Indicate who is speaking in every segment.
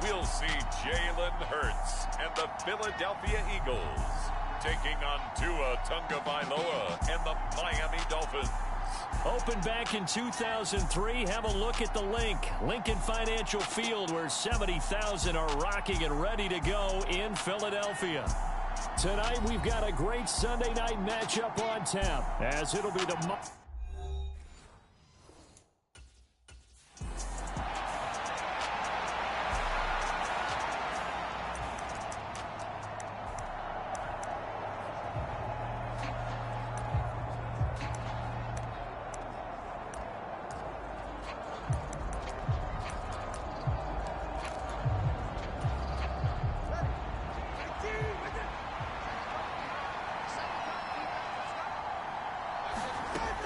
Speaker 1: we'll see Jalen Hurts and the Philadelphia Eagles taking on Tua Tagovailoa and the Miami Dolphins.
Speaker 2: Opened back in 2003. Have a look at the Lincoln Financial Field, where 70,000 are rocking and ready to go in Philadelphia. Tonight we've got a great Sunday night matchup on tap, as it'll be the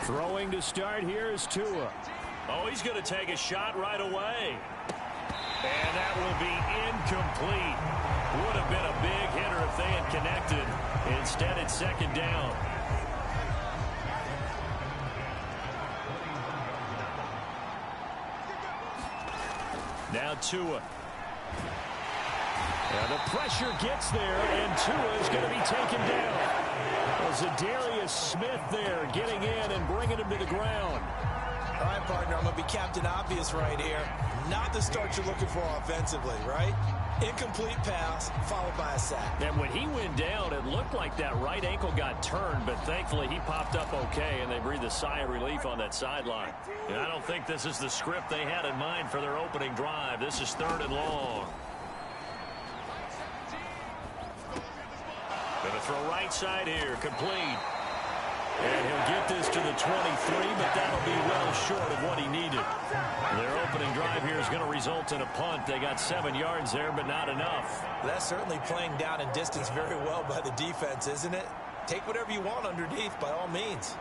Speaker 2: throwing to start. Here is Tua. Oh, he's going to take a shot right away. And that will be incomplete. Would have been a big hitter if they had connected. Instead, it's second down. Now Tua. Now the pressure gets there, and Tua is going to be taken down. Zadarius Smith there getting in and bringing him to the ground.
Speaker 3: All right, partner, I'm going to be Captain Obvious right here. Not the start you're looking for offensively, right? Incomplete pass followed by a sack.
Speaker 2: And when he went down, it looked like that right ankle got turned, but thankfully he popped up okay, and they breathed a sigh of relief on that sideline. And I don't think this is the script they had in mind for their opening drive. This is 3rd and long. Going to throw right side here, complete. And he'll get this to the 23, but that'll be well short of what he needed. Their opening drive here is going to result in a punt. They got 7 yards there, but not enough.
Speaker 3: That's certainly playing down in distance very well by the defense, isn't it? Take whatever you want underneath, by all means.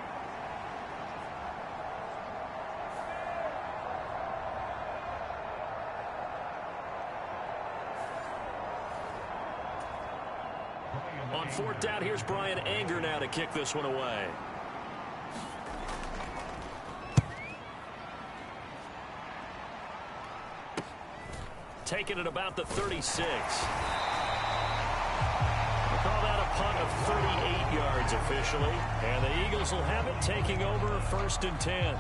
Speaker 2: On 4th down, here's Brian Anger now to kick this one away. Taking it about the 36. We'll call that a punt of 38 yards officially. And the Eagles will have it, taking over 1st and 10.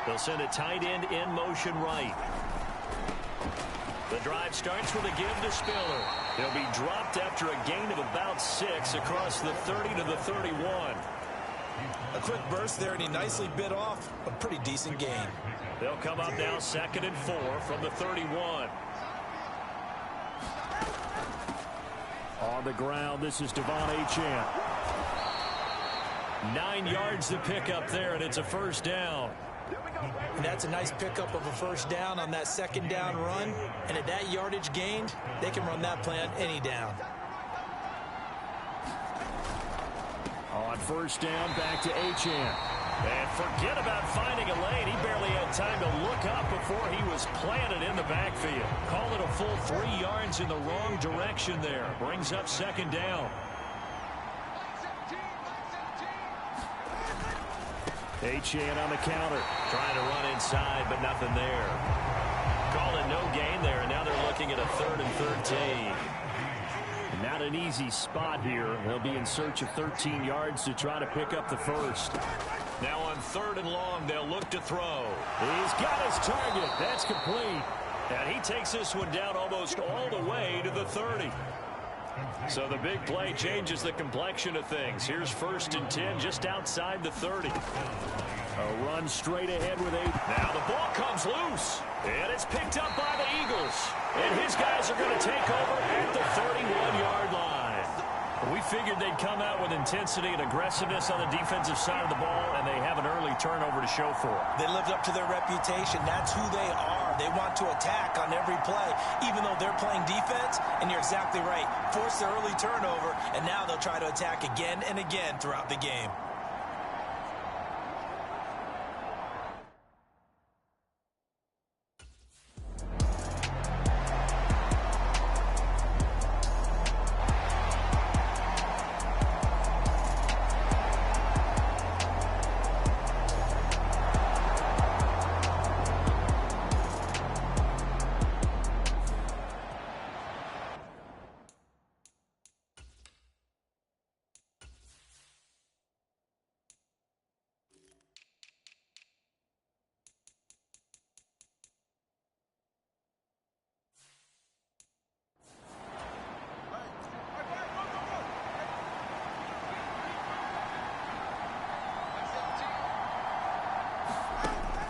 Speaker 2: They'll send a tight end in motion right. The drive starts with a give to Spiller. He'll be dropped after a gain of about 6 across the 30 to the 31.
Speaker 3: A quick burst there, and he nicely bit off a pretty decent gain.
Speaker 2: They'll come up now 2nd and 4 from the 31. On the ground, this is Devon Achane. 9 yards to pick up there, and it's a 1st down.
Speaker 3: And that's a nice pickup of a 1st down on that 2nd down run. And at that yardage gained, they can run that play on any down.
Speaker 2: On 1st down, back to Achane. And forget about finding a lane. He barely had time to look up before he was planted in the backfield. Call it a full 3 yards in the wrong direction there. Brings up 2nd down. Achane on the counter. Trying to run inside, but nothing there. Call it no gain there, and now they're looking at a 3rd and 13. Not an easy spot here. They'll be in search of 13 yards to try to pick up the 1st. Now on 3rd and long, they'll look to throw. He's got his target. That's complete. And he takes this one down almost all the way to the 30. So the big play changes the complexion of things. Here's 1st and 10 just outside the 30. A run straight ahead with 8. Now the ball comes loose. And it's picked up by the Eagles. And his guys are going to take over at the 31-yard line. We figured they'd come out with intensity and aggressiveness on the defensive side of the ball, and they have an early turnover to show for it.
Speaker 3: They lived up to their reputation. That's who they are. They want to attack on every play, even though they're playing defense. And you're exactly right. Force the early turnover, and now they'll try to attack again and again throughout the game.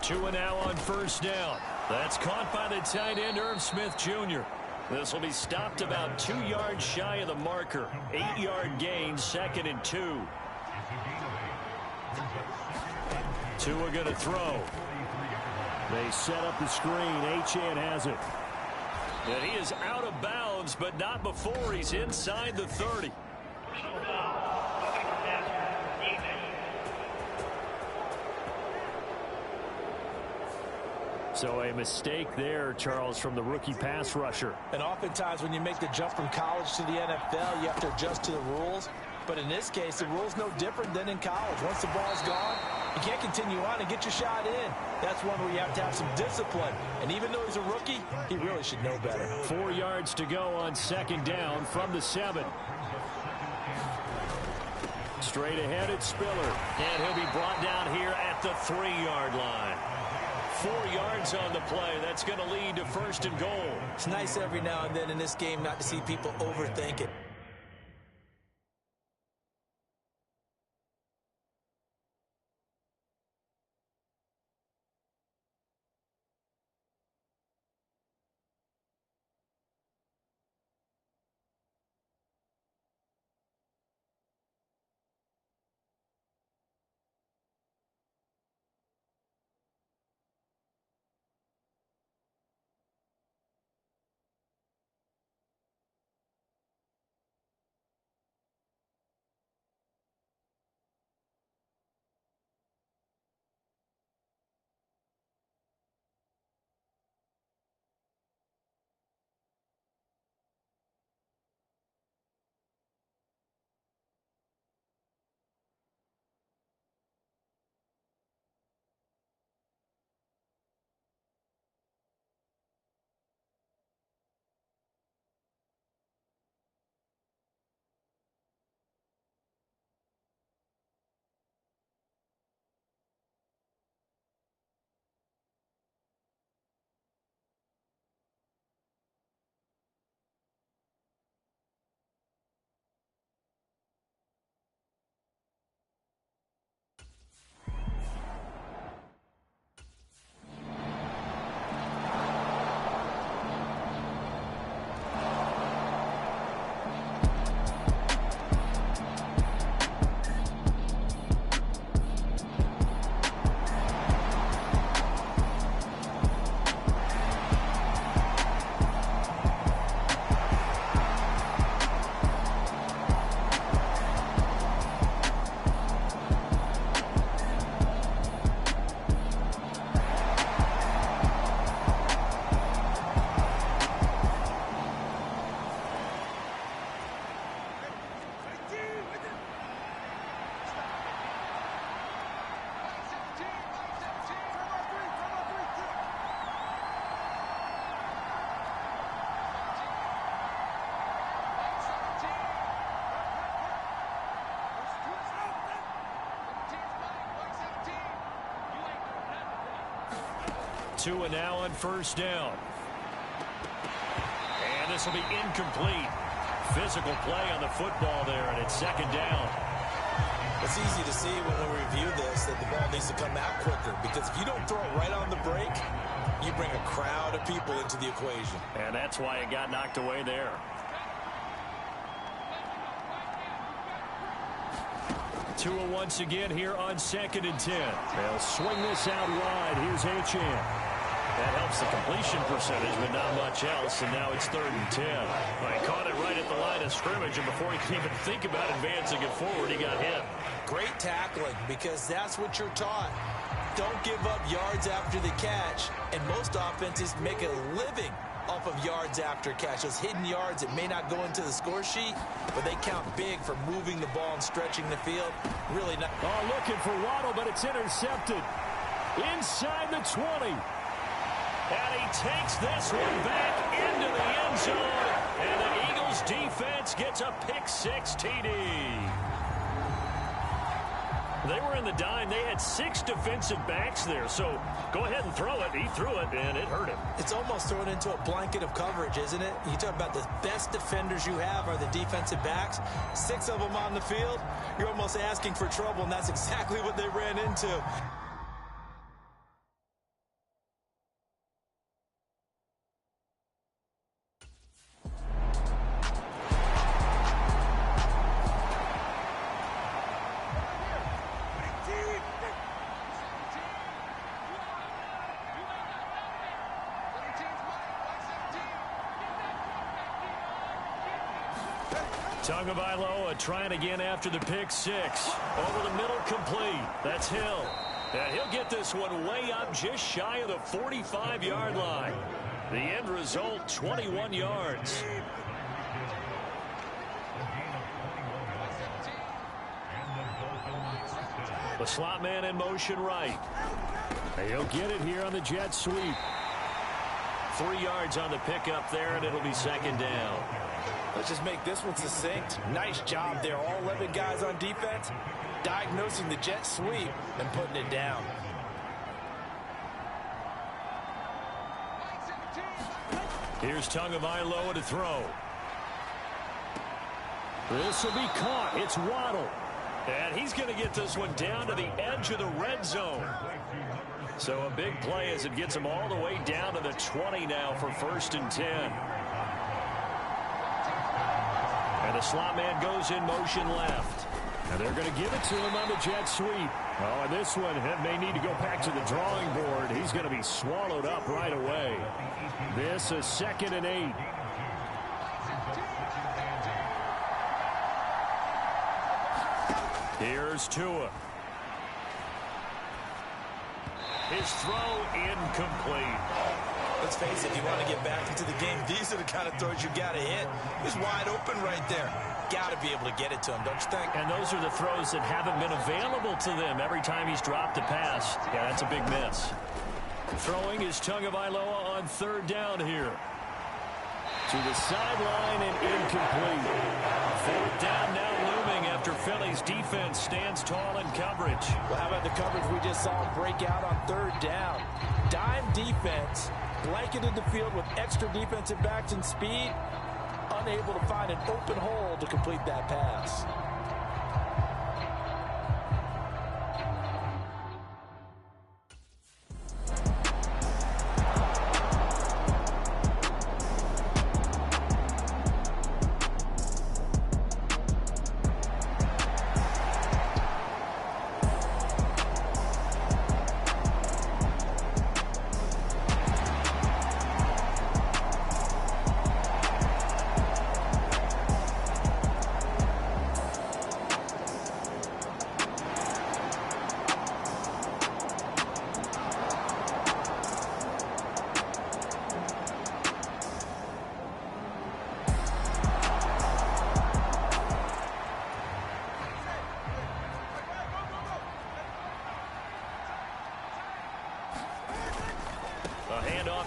Speaker 2: Two and now on first down. That's caught by the tight end, Irv Smith Jr. This will be stopped about 2 yards shy of the marker. 8-yard gain, 2nd and 2. Tua going to throw.
Speaker 4: They set up the screen. Achane has it.
Speaker 2: And he is out of bounds, but not before he's inside the 30. So a mistake there, Charles, from the rookie pass rusher.
Speaker 3: And oftentimes when you make the jump from college to the NFL, you have to adjust to the rules. But in this case, the rule's no different than in college. Once the ball's gone, you can't continue on and get your shot in. That's one where you have to have some discipline. And even though he's a rookie, he really should know better.
Speaker 2: 4 yards to go on 2nd down from the 7. Straight ahead, it's Spiller. And he'll be brought down here at the 3-yard line. 4 yards on the play. That's going to lead to 1st and goal.
Speaker 3: It's nice every now and then in this game not to see people overthink it.
Speaker 2: Tua now on 1st down. And this will be incomplete. Physical play on the football there, and it's 2nd down.
Speaker 3: It's easy to see when we review this that the ball needs to come out quicker, because if you don't throw it right on the break, you bring a crowd of people into the equation.
Speaker 2: And that's why it got knocked away there. Tua once again here on 2nd and 10.
Speaker 4: They'll swing this out wide. Here's Achane.
Speaker 2: That helps the completion percentage, but not much else, and now it's 3rd and 10. Well, he caught it right at the line of scrimmage, and before he could even think about advancing it forward, he got hit.
Speaker 3: Great tackling, because that's what you're taught. Don't give up yards after the catch, and most offenses make a living off of yards after catch. Those hidden yards that may not go into the score sheet, but they count big for moving the ball and stretching the field. Really not.
Speaker 4: Oh, looking for Waddle, but it's intercepted. Inside the 20.
Speaker 2: And he takes this one back into the end zone. And the Eagles defense gets a pick-6 TD. They were in the dime. They had 6 defensive backs there. So go ahead and throw it. He threw it, and it hurt him.
Speaker 3: It's almost thrown into a blanket of coverage, isn't it? You talk about the best defenders you have are the defensive backs. 6 of them on the field. You're almost asking for trouble, and that's exactly what they ran into.
Speaker 2: Tagovailoa trying again after the pick-6. Over the middle, complete. That's Hill. And he'll get this one way up just shy of the 45-yard line. The end result, 21 yards. The slot man in motion right.
Speaker 4: He'll get it here on the jet sweep.
Speaker 2: 3 yards on the pickup there, and it'll be 2nd down.
Speaker 3: Let's just make this one succinct. Nice job there. All 11 guys on defense diagnosing the jet sweep and putting it down.
Speaker 2: Here's Tagovailoa to throw.
Speaker 4: This will be caught. It's Waddle.
Speaker 2: And he's going to get this one down to the edge of the red zone. So a big play as it gets him all the way down to the 20 now for 1st and 10. And the slot man goes in motion left.
Speaker 4: And they're going to give it to him on the jet sweep. Oh, and this one may need to go back to the drawing board. He's going to be swallowed up right away. This is 2nd and 8.
Speaker 2: Here's Tua. His throw incomplete.
Speaker 3: Let's face it, if you want to get back into the game, these are the kind of throws you got to hit. He's wide open right there. Got to be able to get it to him, don't you think?
Speaker 2: And those are the throws that haven't been available to them every time he's dropped a pass. Yeah, that's a big miss. Throwing is Tagovailoa on 3rd down here.
Speaker 4: To the sideline and incomplete.
Speaker 2: 4th down now looming after Philly's defense stands tall in coverage.
Speaker 3: Well, how about the coverage we just saw him break out on 3rd down? Dime defense, blanketed the field with extra defensive backs and speed, unable to find an open hole to complete that pass.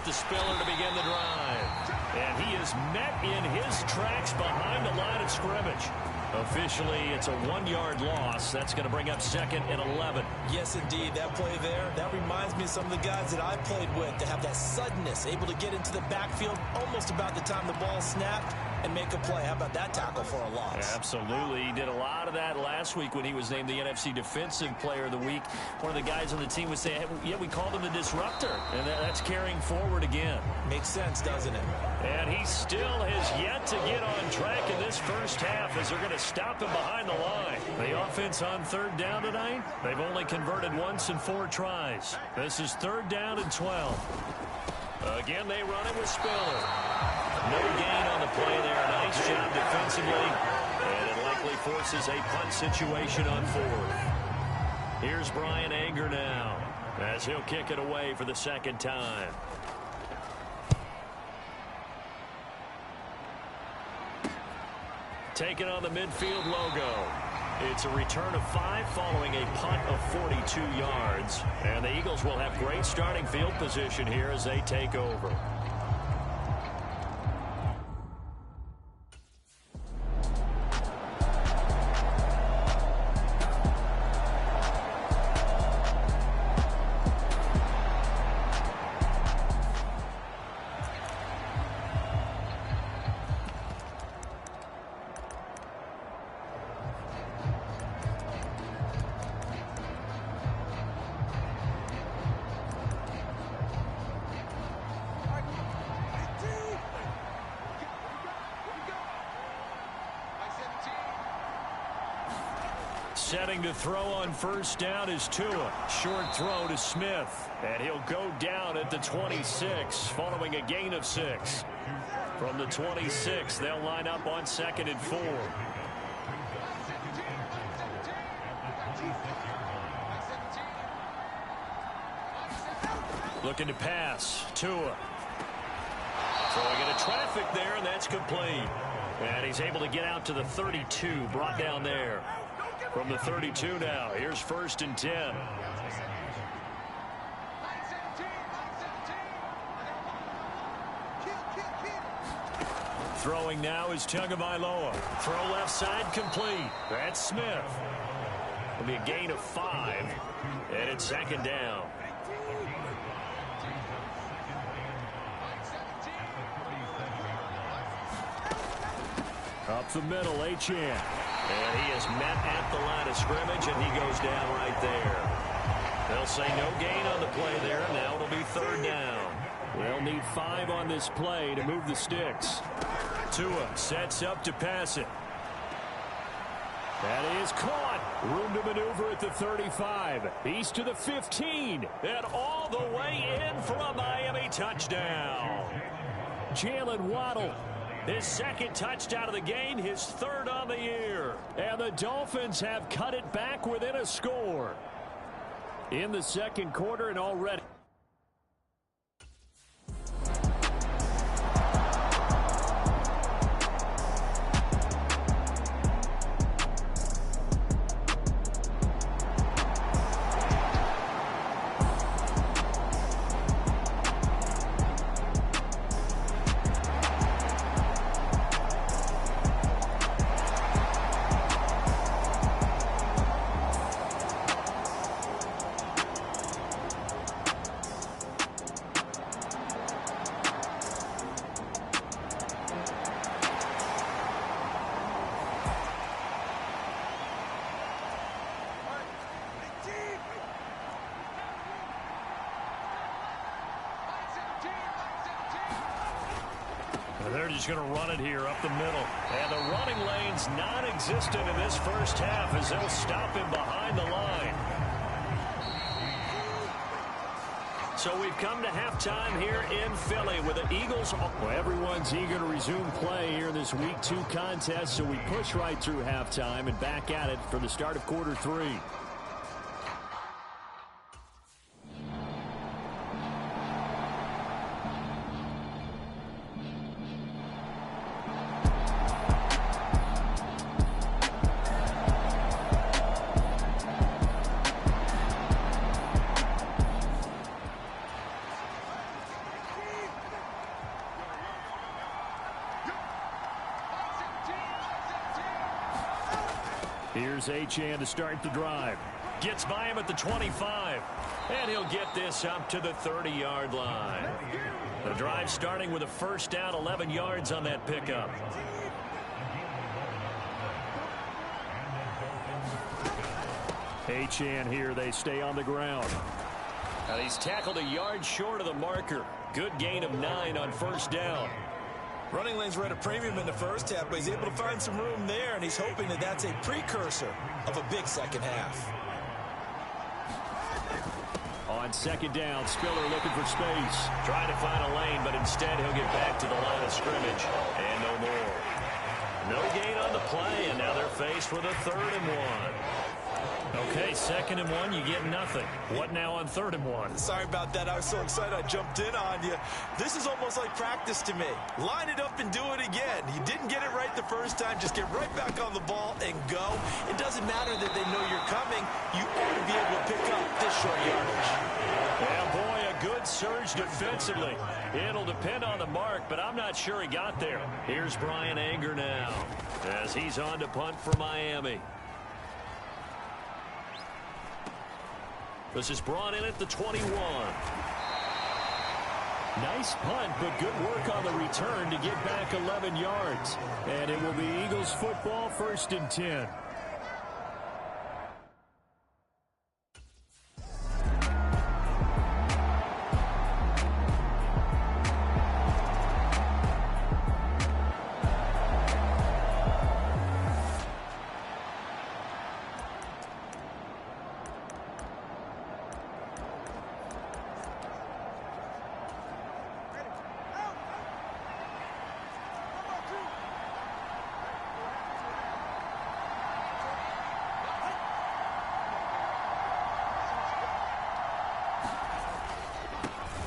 Speaker 2: To Spiller to begin the drive. And he is met in his tracks behind the line of scrimmage. Officially, it's a 1-yard loss. That's going to bring up 2nd and 11.
Speaker 3: Yes, indeed. That play there, that reminds me of some of the guys that I played with that have that suddenness, able to get into the backfield almost about the time the ball snapped. and make a play. How about that tackle for a loss?
Speaker 2: Absolutely. He did a lot of that last week when he was named the NFC Defensive Player of the Week. One of the guys on the team would say, hey, yeah, we called him the disruptor, and that's carrying forward again.
Speaker 3: Makes sense, doesn't it?
Speaker 2: And he still has yet to get on track in this first half as they're going to stop him behind the line. The offense on third down tonight, they've only converted once in 4 tries. This is third down and 12. Again, they run it with Spiller. No gain on the play there. Nice job defensively. And it likely forces a punt situation on 4th. Here's Brian Anger now as he'll kick it away for the second time. Taking on the midfield logo. It's a return of 5 following a punt of 42 yards. And the Eagles will have great starting field position here as they take over. Setting to throw on first down is Tua. Short throw to Smith. And he'll go down at the 26 following a gain of 6. From the 26, they'll line up on 2nd and 4. Looking to pass. Tua. Throwing into traffic there, and that's complete. And he's able to get out to the 32, brought down there. From the 32 now, here's 1st and 10. Throwing now is Tagovailoa. Throw left side complete. That's Smith. It'll be a gain of 5, and it's 2nd down.
Speaker 4: Up the middle, Achane.
Speaker 2: And he is met at the line of scrimmage, and he goes down right there. They'll say no gain on the play there, and now it'll be 3rd down.
Speaker 4: They'll need 5 on this play to move the sticks.
Speaker 2: Tua sets up to pass it.
Speaker 4: That is caught. Room to maneuver at the 35. He's to the 15.
Speaker 2: And all the way in for a Miami touchdown.
Speaker 4: Jalen Waddle.
Speaker 2: His 2nd touchdown of the game, his 3rd on the year.
Speaker 4: And the Dolphins have cut it back within a score. In the 2nd quarter and already.
Speaker 2: They're just going to run it here up the middle. And the running lane's non-existent in this first half as they'll stop him behind the line. So we've come to halftime here in Philly with the Eagles.
Speaker 4: Well, everyone's eager to resume play here in this Week 2 contest, so we push right through halftime and back at it for the start of quarter 3. Here's Achane to start the drive.
Speaker 2: Gets by him at the 25. And he'll get this up to the 30-yard line. The drive starting with a first down, 11 yards on that pickup.
Speaker 4: Achane here. They stay on the ground.
Speaker 2: Now he's tackled a yard short of the marker. Good gain of 9 on first down.
Speaker 3: Running lanes were at a premium in the first half, but he's able to find some room there, and he's hoping that that's a precursor of a big second half.
Speaker 2: On second down, Spiller looking for space. Trying to find a lane, but instead he'll get back to the line of scrimmage. And no more. No gain on the play, and now they're faced with a 3rd and 1. Okay, 2nd and 1, you get nothing. What now on 3rd and 1?
Speaker 3: Sorry about that. I was so excited I jumped in on you. This is almost like practice to me. Line it up and do it again. You didn't get it right the first time. Just get right back on the ball and go. It doesn't matter that they know you're coming. You ought to be able to pick up this short yardage.
Speaker 2: Yeah, boy, a good surge defensively. It'll depend on the mark, but I'm not sure he got there. Here's Brian Anger now as he's on to punt for Miami. This is brought in at the 21.
Speaker 4: Nice punt, but good work on the return to get back 11 yards. And it will be Eagles football, 1st and 10.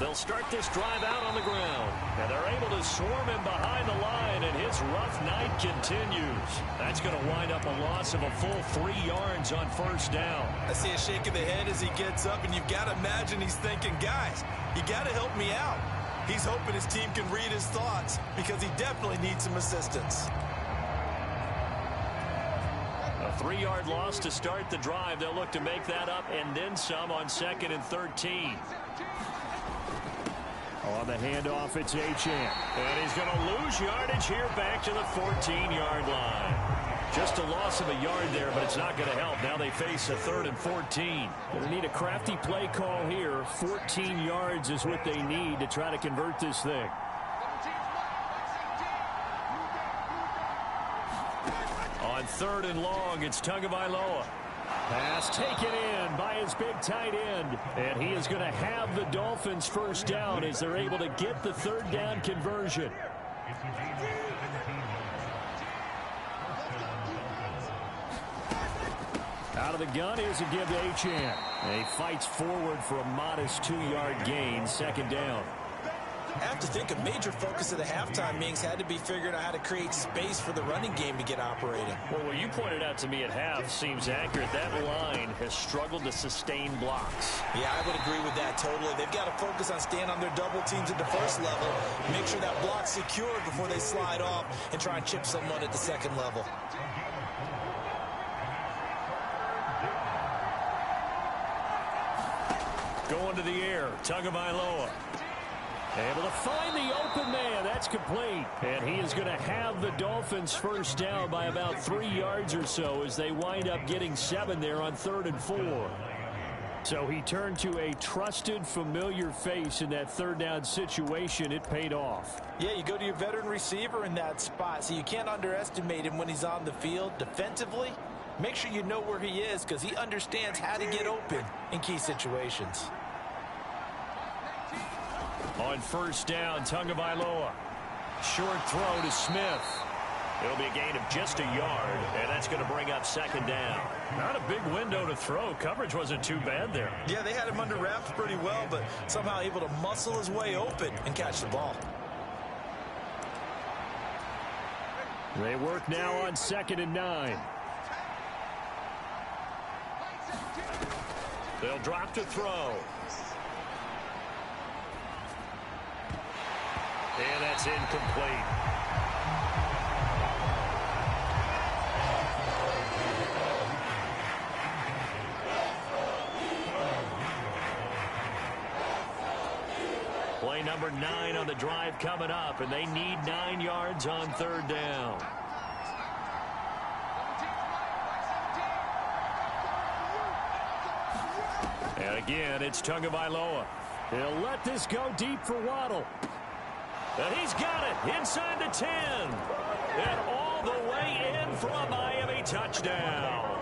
Speaker 2: They'll start this drive out on the ground. And they're able to swarm him behind the line, and his rough night continues. That's going to wind up a loss of a full 3 yards on first down.
Speaker 3: I see a shake of the head as he gets up, and you've got to imagine he's thinking, guys, you got to help me out. He's hoping his team can read his thoughts because he definitely needs some assistance.
Speaker 2: A 3-yard loss to start the drive. They'll look to make that up and then some on 2nd and 13.
Speaker 4: On the handoff, it's Achane.
Speaker 2: And he's going to lose yardage here back to the 14-yard line. Just a loss of a yard there, but it's not going to help. Now they face a 3rd and 14.
Speaker 4: Going to need a crafty play call here. 14 yards is what they need to try to convert this thing.
Speaker 2: On 3rd and long, it's Tagovailoa.
Speaker 4: Pass taken in by his big tight end. And he is going to have the Dolphins first down as they're able to get the 3rd down conversion. Out of the gun, here's a give to Achane. And he fights forward for a modest 2-yard gain, 2nd down.
Speaker 3: I have to think a major focus of the halftime meetings had to be figuring out how to create space for the running game to get operating.
Speaker 2: Well, what you pointed out to me at half seems accurate. That line has struggled to sustain blocks.
Speaker 3: Yeah, I would agree with that totally. They've got to focus on staying on their double teams at the first level, make sure that block's secured before they slide off and try and chip someone at the 2nd level.
Speaker 2: Going to the air, Tagovailoa.
Speaker 4: Able to find the open man. That's complete. And he is going to have the Dolphins first down by about 3 yards or so as they wind up getting 7 there on 3rd and 4. So he turned to a trusted, familiar face in that 3rd down situation. It paid off.
Speaker 3: Yeah, you go to your veteran receiver in that spot, so you can't underestimate him when he's on the field defensively. Make sure you know where he is because he understands how to get open in key situations.
Speaker 2: On first down, Tagovailoa. Short throw to Smith. It'll be a gain of just a yard, and that's going to bring up 2nd down. Not a big window to throw. Coverage wasn't too bad there.
Speaker 3: Yeah, they had him under wraps pretty well, but somehow able to muscle his way open and catch the ball.
Speaker 4: They work now on 2nd and 9.
Speaker 2: They'll drop to throw. And that's incomplete.
Speaker 4: Play number 9 on the drive coming up, and they need 9 yards on 3rd down. And again, it's Tagovailoa.
Speaker 2: He'll let this go deep for Waddle.
Speaker 4: And he's got it inside the 10. And all the way in for a Miami touchdown.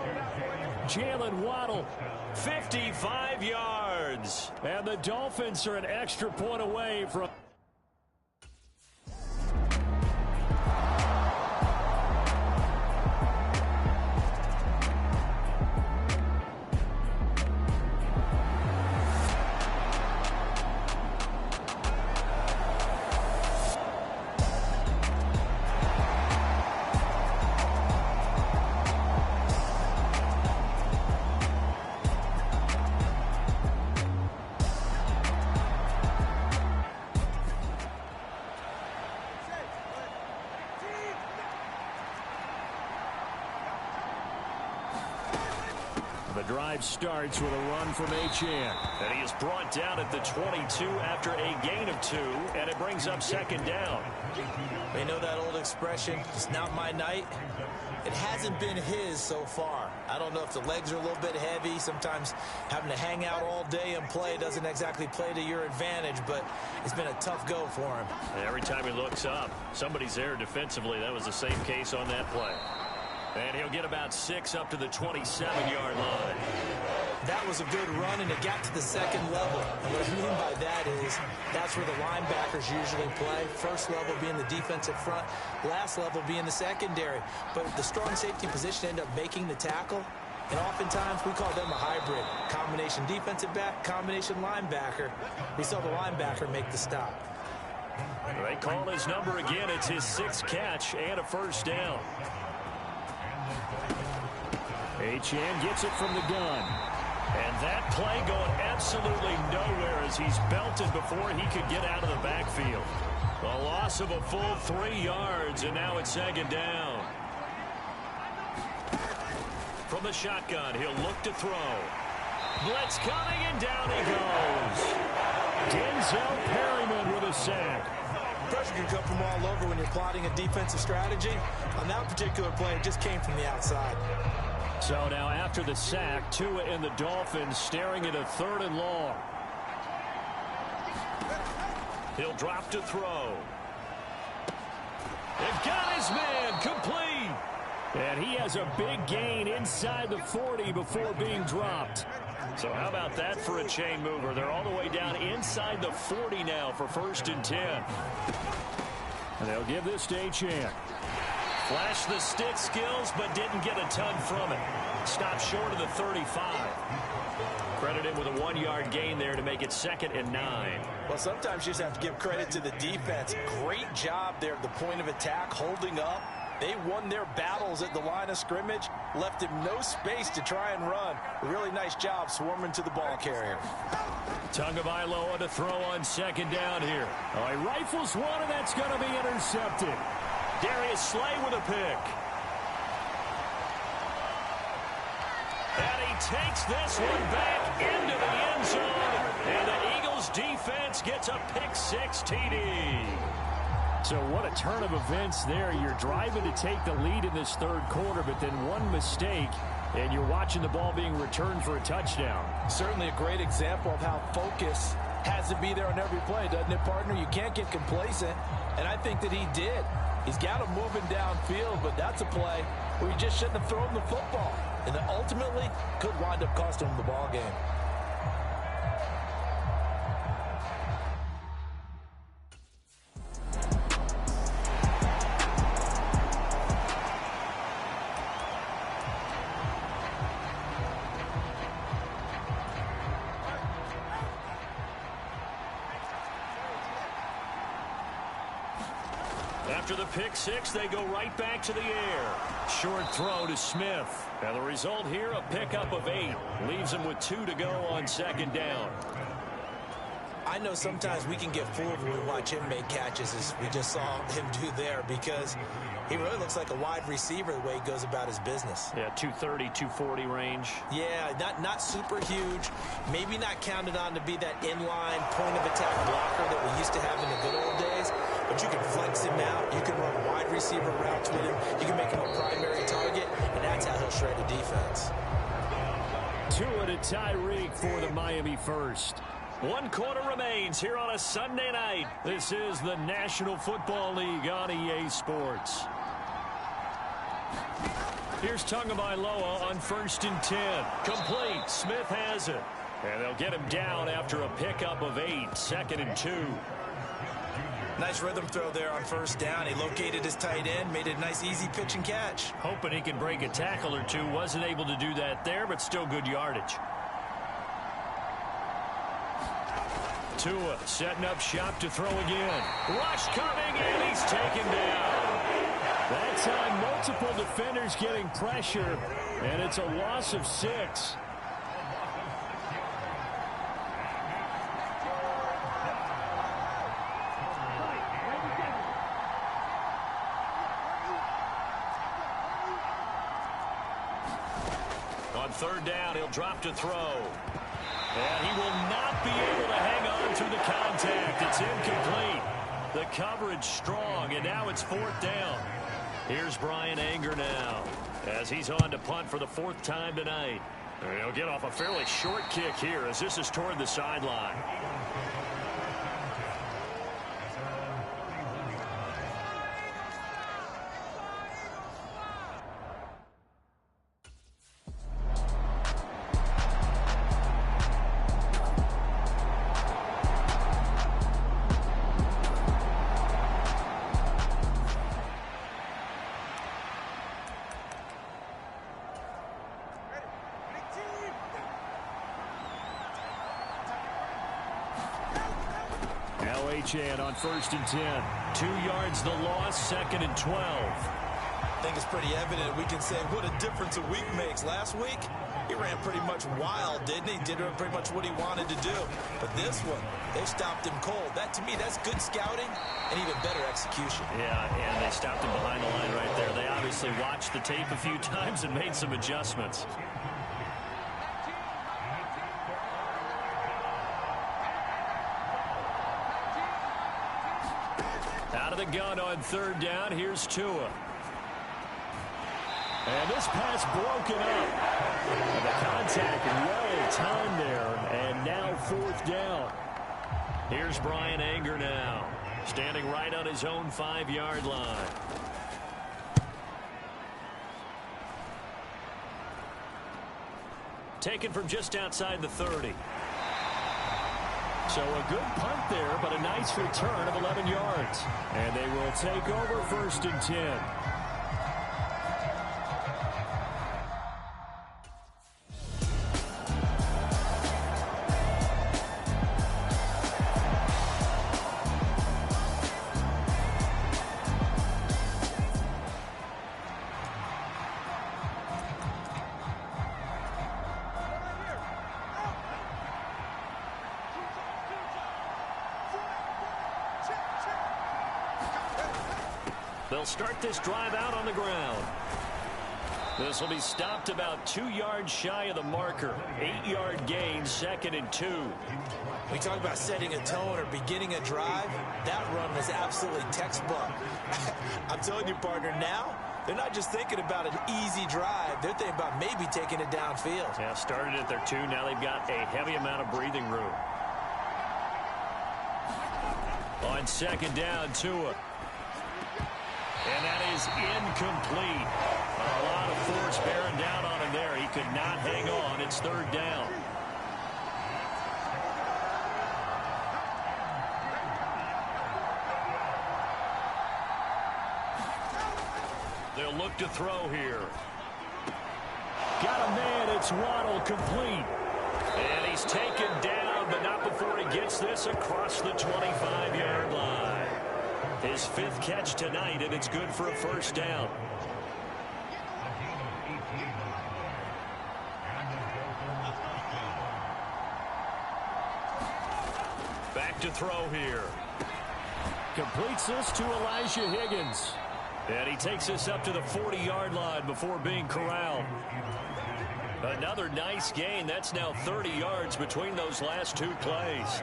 Speaker 2: Jalen Waddle.
Speaker 4: 55 yards.
Speaker 2: And the Dolphins are an extra point away from... The drive starts with a run from Achane.
Speaker 4: And he is brought down at the 22 after a gain of 2, and it brings up 2nd down.
Speaker 3: You know that old expression, it's not my night? It hasn't been his so far. I don't know if the legs are a little bit heavy. Sometimes having to hang out all day and play doesn't exactly play to your advantage, but it's been a tough go for him.
Speaker 4: And every time he looks up, somebody's there defensively. That was the same case on that play. And he'll get about 6 up to the 27-yard line.
Speaker 3: That was a good run, and it got to the 2nd level. And what I mean by that is that's where the linebackers usually play. First level being the defensive front, last level being the secondary. But the strong safety position ended up making the tackle. And oftentimes we call them a hybrid. Combination defensive back, combination linebacker. We saw the linebacker make the stop.
Speaker 4: They call his number again. It's his 6th catch and a 1st down.
Speaker 2: Achane gets it from the gun.
Speaker 4: And that play going absolutely nowhere as he's belted before he could get out of the backfield. A loss of a full 3 yards, and now it's 2nd down. From the shotgun, he'll look to throw. Blitz coming, and down he goes.
Speaker 2: Denzel Perryman with a sack.
Speaker 3: Pressure can come from all over when you're plotting a defensive strategy. On that particular play, it just came from the outside.
Speaker 2: So now after the sack, Tua and the Dolphins staring at a 3rd and long.
Speaker 4: He'll drop to throw. They've got his man complete.
Speaker 2: And he has a big gain inside the 40 before being dropped.
Speaker 4: So how about that for a chain mover? They're all the way down inside the 40 now for 1st and 10.
Speaker 2: And they'll give this to Achane.
Speaker 4: Flashed the stick skills, but didn't get a ton from it. Stopped short of the 35. Credited with a 1-yard gain there to make it 2nd and 9.
Speaker 3: Well, sometimes you just have to give credit to the defense. Great job there at the point of attack, holding up. They won their battles at the line of scrimmage, left him no space to try and run. A really nice job swarming to the ball carrier.
Speaker 4: Tagovailoa to throw on 2nd down here.
Speaker 2: Oh, he rifles one, and that's going to be intercepted.
Speaker 4: Darius Slay with a pick. And he takes this one back into the end zone. And the Eagles defense gets a pick-6 TD.
Speaker 2: So what a turn of events there. You're driving to take the lead in this 3rd quarter, but then one mistake, and you're watching the ball being returned for a touchdown.
Speaker 3: Certainly a great example of how focus has to be there on every play, doesn't it, partner? You can't get complacent, and I think that he did. He's got him moving downfield, but that's a play where you just shouldn't have thrown the football. And that ultimately could wind up costing him the ball game.
Speaker 4: After the pick-6, they go right back to the air. Short throw to Smith. And the result here, a pickup of 8. Leaves him with 2 to go on 2nd down.
Speaker 3: I know sometimes we can get fooled when we watch him make catches, as we just saw him do there, because he really looks like a wide receiver the way he goes about his business.
Speaker 2: Yeah, 230, 240 range.
Speaker 3: Yeah, not super huge. Maybe not counted on to be that inline point-of-attack blocker that we used to have in the good old days, but you can flex him out. You can run wide receiver routes with him. You can make him a primary target, and that's how he'll shred a defense.
Speaker 4: Tua to Tyreek for the Miami first.
Speaker 2: 1 quarter remains here on a Sunday night.
Speaker 4: This is the National Football League on EA Sports. Here's Tagovailoa on 1st and 10. Complete. Smith has it. And they'll get him down after a pickup of 8. 2nd and 2.
Speaker 3: Nice rhythm throw there on 1st down. He located his tight end, made it a nice easy pitch and catch.
Speaker 4: Hoping he can break a tackle or two. Wasn't able to do that there, but still good yardage. Tua setting up shop to throw again. Rush coming, and he's taken down. That time, multiple defenders getting pressure, and it's a loss of 6. On 3rd down, he'll drop to throw. And he will not be able to hang on through the contact. It's incomplete. The coverage strong, and now it's 4th down. Here's Brian Anger now, as he's on to punt for the 4th time tonight. And he'll get off a fairly short kick here, as this is toward the sideline. And on 1st and 10. 2 yards the loss, 2nd and 12.
Speaker 3: I think it's pretty evident we can say what a difference a week makes. Last week, he ran pretty much wild, didn't he? Did pretty much what he wanted to do. But this one, they stopped him cold. That, to me, that's good scouting and even better execution.
Speaker 2: Yeah, and they stopped him behind the line right there. They obviously watched the tape a few times and made some adjustments.
Speaker 4: Out of the gun on 3rd down. Here's Tua. And this pass broken up. And the contact well timed there. And now 4th down.
Speaker 2: Here's Brian Anger now, standing right on his own 5-yard line. Taken from just outside the 30.
Speaker 4: So a good punt there, but a nice return of 11 yards. And they will take over 1st and 10.
Speaker 2: They'll start this drive out on the ground. This will be stopped about 2 yards shy of the marker. 8-yard gain, 2nd and 2.
Speaker 3: We talk about setting a tone or beginning a drive. That run was absolutely textbook. I'm telling you, partner, now they're not just thinking about an easy drive. They're thinking about maybe taking it downfield.
Speaker 2: Yeah, started at their 2. Now they've got a heavy amount of breathing room.
Speaker 4: On 2nd down, Tua.
Speaker 2: And that is incomplete. A lot of force bearing down on him there. He could not hang on. It's 3rd down. They'll look to throw here.
Speaker 4: Got a man. It's Waddle, complete.
Speaker 2: And he's taken down, but not before he gets this across the 25-yard line. His 5th catch tonight, and it's good for a 1st down. look to throw here.
Speaker 4: Completes this to Elijah Higgins.
Speaker 2: And he takes this up to the 40-yard line before being corralled. Another nice gain. That's now 30 yards between those last two plays.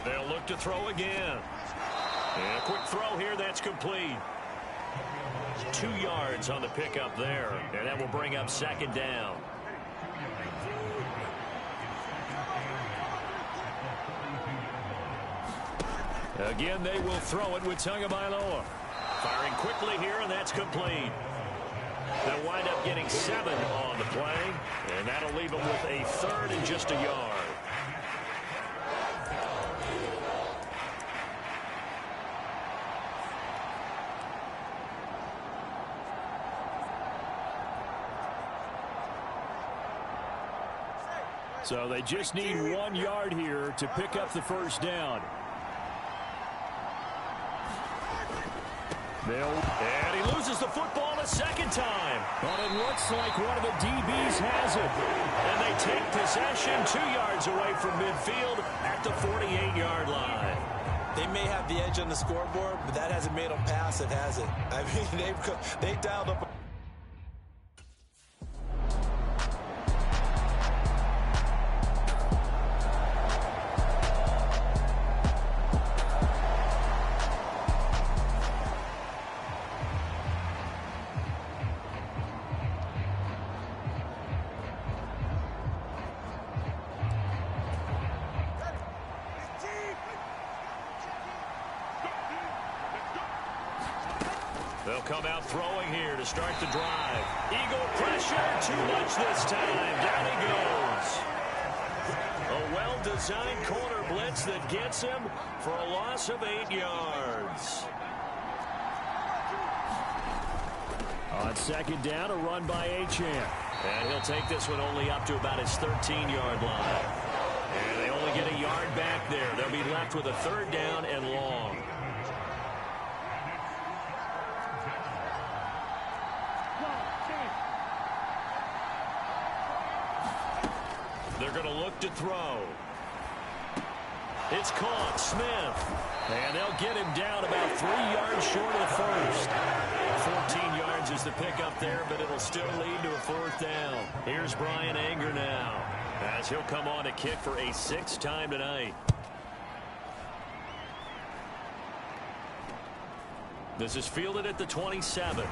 Speaker 2: They'll look to throw again. And a quick throw here. That's complete. 2 yards on the pickup there. And that will bring up second down. Again, they will throw it with Tagovailoa. Firing quickly here, and that's complete. They'll wind up getting 7 on the play, and that'll leave them with a third and just a yard.
Speaker 4: So they just need 1 yard here to pick up the first down.
Speaker 2: And he loses the football a second time.
Speaker 4: But it looks like one of the DBs has it.
Speaker 2: And they take possession 2 yards away from midfield at the 48-yard line.
Speaker 3: They may have the edge on the scoreboard, but that hasn't made them pass it, has it? I mean, they dialed up.
Speaker 2: They'll come out throwing here to start the drive. Eagle pressure, too much this time. Down he goes. A well-designed corner blitz that gets him for a loss of 8 yards.
Speaker 4: On second down, a run by Achane.
Speaker 2: And he'll take this one only up to about his 13-yard line. And they only get a yard back there. They'll be left with a third down and long. They're going to look to throw. It's caught. Smith.
Speaker 4: And they'll get him down about 3 yards short of the first.
Speaker 2: 14 yards is the pickup there, but it'll still lead to a fourth down. Here's Brian Anger now, as he'll come on to kick for a 6th time tonight. This is fielded at the 27.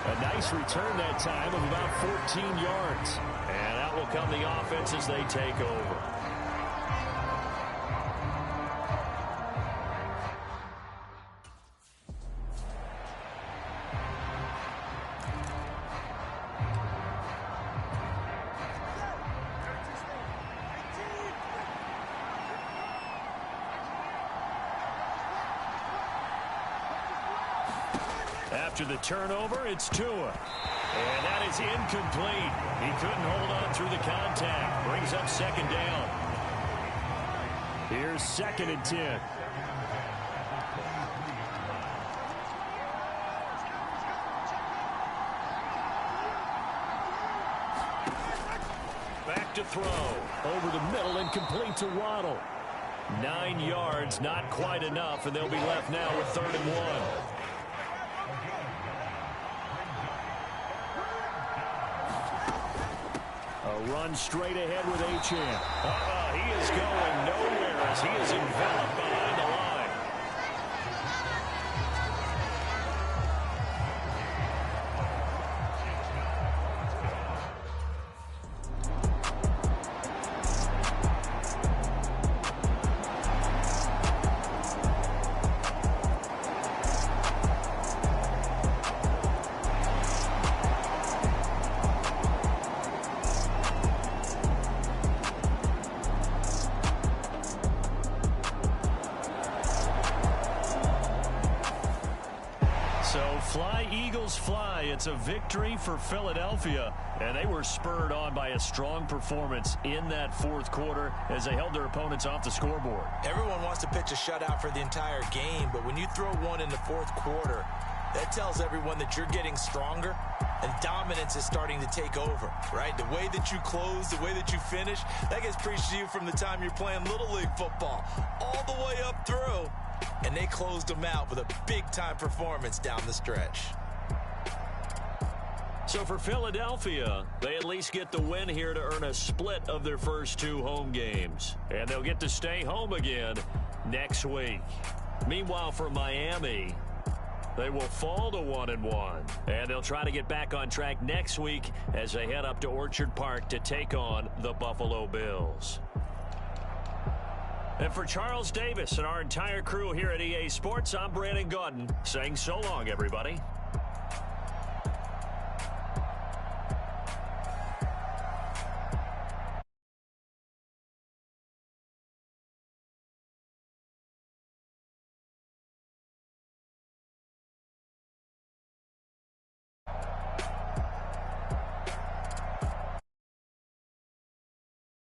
Speaker 4: A nice return that time of about 14 yards.
Speaker 2: And out will come the offense as they take over. After the turnover, it's Tua. And that is incomplete. He couldn't hold on through the contact. Brings up second down.
Speaker 4: Here's 2nd and 10.
Speaker 2: Back to throw.
Speaker 4: Over the middle and complete to Waddle.
Speaker 2: 9 yards, not quite enough, and they'll be left now with 3rd and 1.
Speaker 4: Run straight ahead with Achane.
Speaker 2: He is going nowhere as he is enveloped behind the line.
Speaker 4: Fly, Eagles, fly. It's a victory for Philadelphia, and they were spurred on by a strong performance in that fourth quarter as they held their opponents off the scoreboard.
Speaker 3: Everyone wants to pitch a shutout for the entire game, but when you throw one in the fourth quarter, that tells everyone that you're getting stronger and dominance is starting to take over, right? The way that you close, the way that you finish, that gets preached to you from the time you're playing Little League football all the way up through. And they closed them out with a big-time performance down the stretch.
Speaker 4: So for Philadelphia, they at least get the win here to earn a split of their first 2 home games. And they'll get to stay home again next week. Meanwhile, for Miami, they will fall to 1-1. And they'll try to get back on track next week as they head up to Orchard Park to take on the Buffalo Bills. And for Charles Davis and our entire crew here at EA Sports, I'm Brandon Gaudin saying so long, everybody.